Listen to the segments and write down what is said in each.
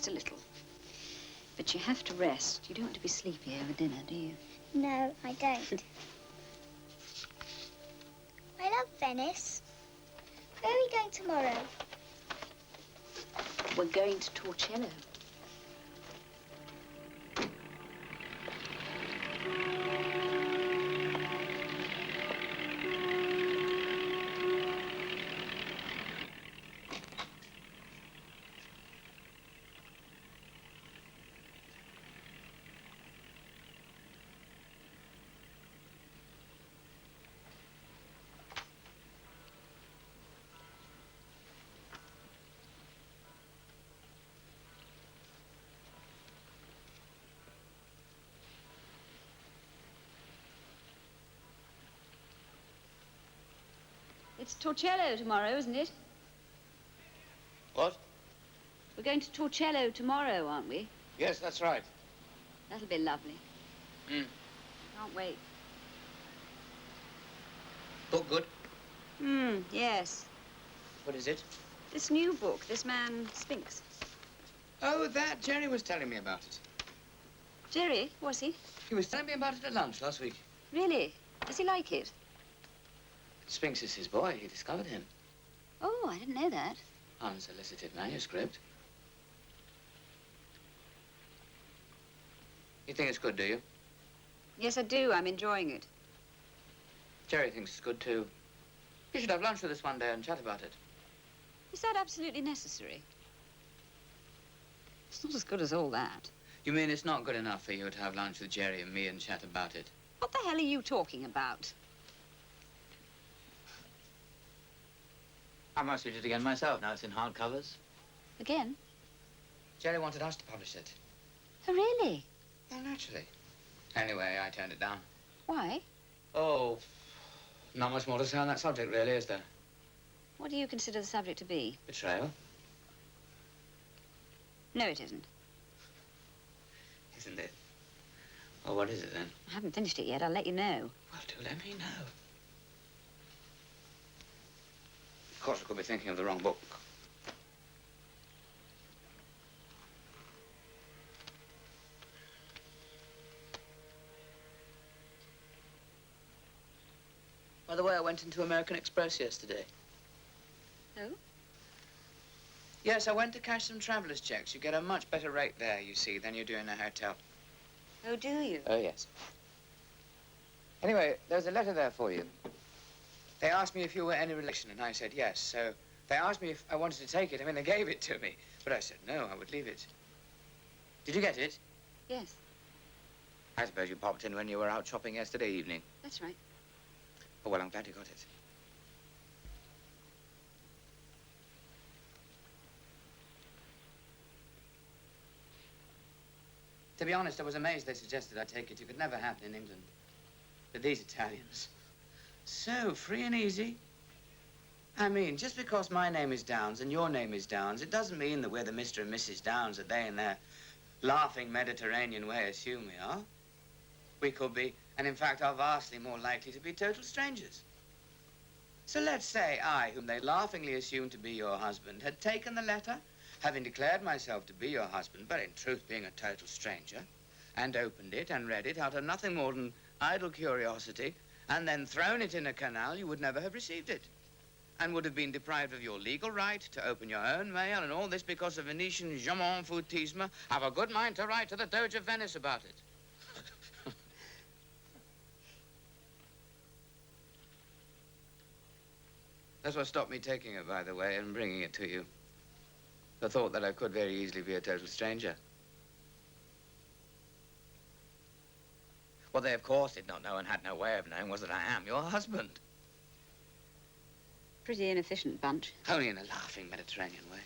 Just a little. But you have to rest. You don't want to be sleepy over dinner, do you? No, I don't. I love Venice. Where are we going tomorrow? We're going to Torcello. It's Torcello tomorrow, isn't it? What? We're going to Torcello tomorrow, aren't we? Yes, that's right. That'll be lovely. Can't wait. Book good? Yes. What is it? This new book, this man Spinks. Oh, that. Jerry was telling me about it. Jerry, was he? He was telling me about it at lunch last week. Really? Does he like it? Spinks is his boy. He discovered him. Oh, I didn't know that. Unsolicited manuscript. You think it's good, do you? Yes, I do. I'm enjoying it. Jerry thinks it's good, too. You should have lunch with us one day and chat about it. Is that absolutely necessary? It's not as good as all that. You mean it's not good enough for you to have lunch with Jerry and me and chat about it? What the hell are you talking about? I must read it again myself. Now it's in hardcovers. Again? Jerry wanted us to publish it. Oh, really? Well, naturally. Anyway, I turned it down. Why? Oh, not much more to say on that subject, really, is there? What do you consider the subject to be? Betrayal. No, it isn't. Isn't it? Well, what is it, then? I haven't finished it yet. I'll let you know. Well, do let me know. Of course, I could be thinking of the wrong book. By the way, I went into American Express yesterday. Oh? Yes, I went to cash some traveller's checks. You get a much better rate there, you see, than you do in a hotel. Oh, do you? Oh, yes. Anyway, there's a letter there for you. They asked me if you were any relation, and I said yes. So they asked me if I wanted to take it. I mean, they gave it to me. But I said no, I would leave it. Did you get it? Yes, I suppose you popped in when you were out shopping yesterday evening. that's right. Oh, well, I'm glad you got it. To be honest, I was amazed they suggested I take it. It could never happen in England. But these Italians, so free and easy. I mean, just because my name is Downs and your name is Downs, it doesn't mean that we're the Mr. and Mrs. Downs that they in their laughing Mediterranean way assume we are. We could be, and in fact are vastly more likely to be total strangers. So let's say I, whom they laughingly assume to be your husband, had taken the letter, having declared myself to be your husband, but in truth being a total stranger, and opened it and read it out of nothing more than idle curiosity, and then thrown it in a canal, you would never have received it, and would have been deprived of your legal right to open your own mail, and all this because of Venetian je m'en foutisme. Have a good mind to write to the Doge of Venice about it. That's what stopped me taking it, by the way, and bringing it to you. The thought that I could very easily be a total stranger. What they, of course, did not know and had no way of knowing was that I am your husband. Pretty inefficient bunch. Only in a laughing Mediterranean way.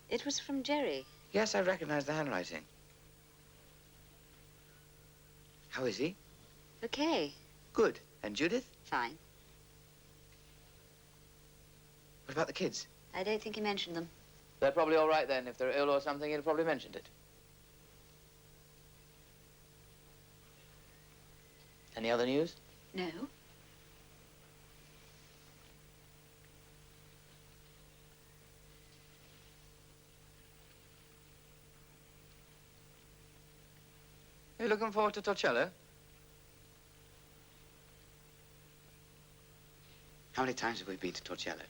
It was from Jerry. Yes, I recognize the handwriting. How is he? Okay, Good. And Judith? fine. What about the kids? I don't think he mentioned them. They're probably all right then. If they're ill or something, he'd probably mentioned it. Any other news? No. looking forward to Torcello? How many times have we been to Torcello?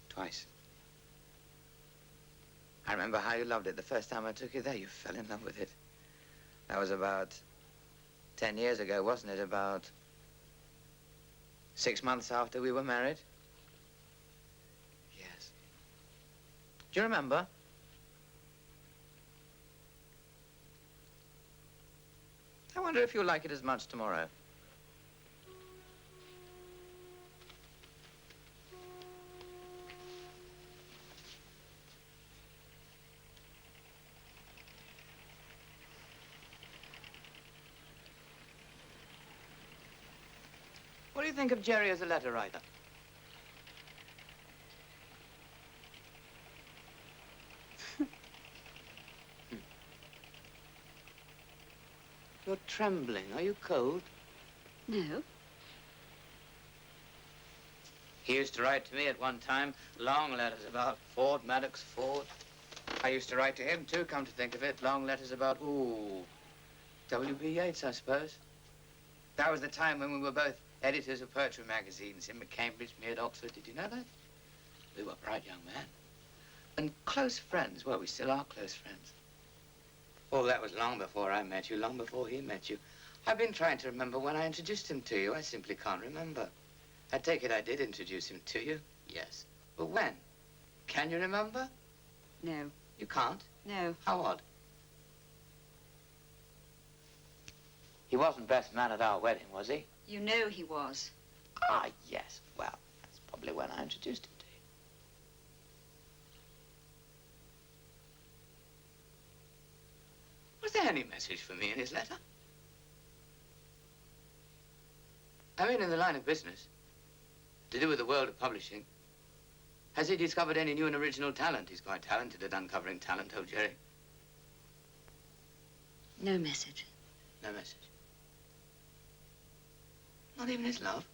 Twice. I remember how you loved it the first time I took you there. You fell in love with it. That was about 10 years ago, wasn't it? About 6 months after we were married. Yes. Do you remember? I wonder if you'll like it as much tomorrow. What do you think of Jerry as a letter writer? You're trembling. Are you cold? No. He used to write to me at one time long letters about Ford, Maddox, Ford. I used to write to him, too, come to think of it. Long letters about, W.B. Yeats, I suppose. That was the time when we were both editors of poetry magazines. Him at Cambridge, me at Oxford. Did you know that? We were bright young men. And close friends. Well, we still are close friends. Oh, that was long before I met you, long before he met you. I've been trying to remember when I introduced him to you. I simply can't remember. I take it I did introduce him to you. Yes. But when? Can you remember? No. You can't? No. How odd. He wasn't best man at our wedding, was he? You know he was. Ah, yes. Well, that's probably when I introduced him to you. Was there any message for me in his letter? I mean, in the line of business, to do with the world of publishing. Has he discovered any new and original talent? He's quite talented at uncovering talent, oh, Jerry. No message. No message. Not even his love?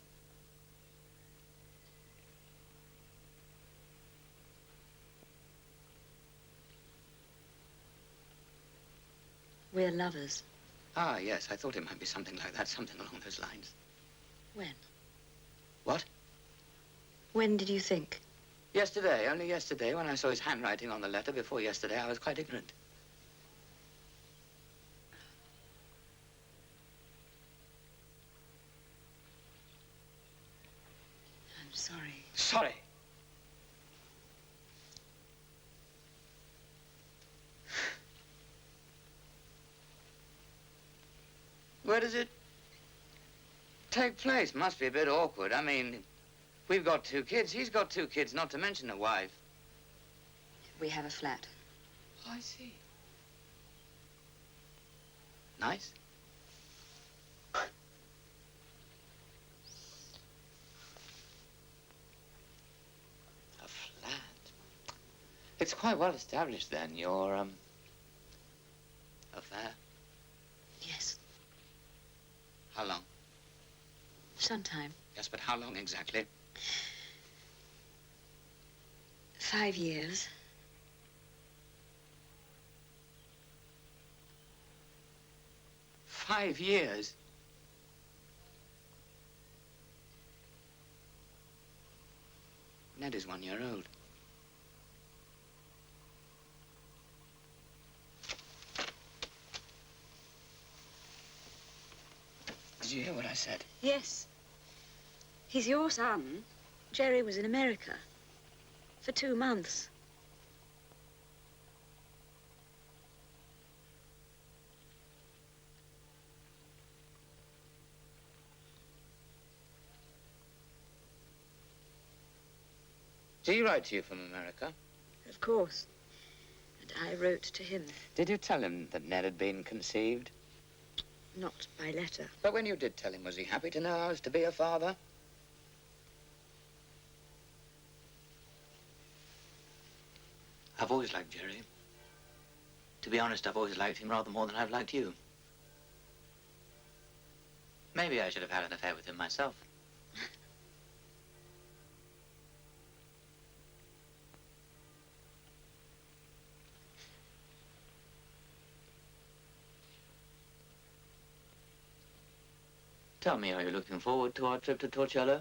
We're lovers. Ah, yes, I thought it might be something like that, something along those lines. When? What? When did you think? Yesterday, only yesterday, when I saw his handwriting on the letter. Before yesterday, I was quite ignorant. I'm sorry. Sorry. Where does it take place? Must be a bit awkward. I mean, we've got 2 kids. He's got 2 kids, not to mention a wife. We have a flat. Oh, I see. Nice. A flat. It's quite well established then, your, affair. Yes. How long? Sometime. Yes, but how long exactly? 5 years. 5 years? Ned is 1 year old. Did you hear what I said? Yes. He's your son. Jerry was in America for 2 months. Did he write to you from America? Of course. And I wrote to him. Did you tell him that Ned had been conceived? Not by letter. But when you did tell him, was he happy to know I was to be a father? I've always liked Jerry. To be honest, I've always liked him rather more than I've liked you. Maybe I should have had an affair with him myself. Tell me, are you looking forward to our trip to Torcello?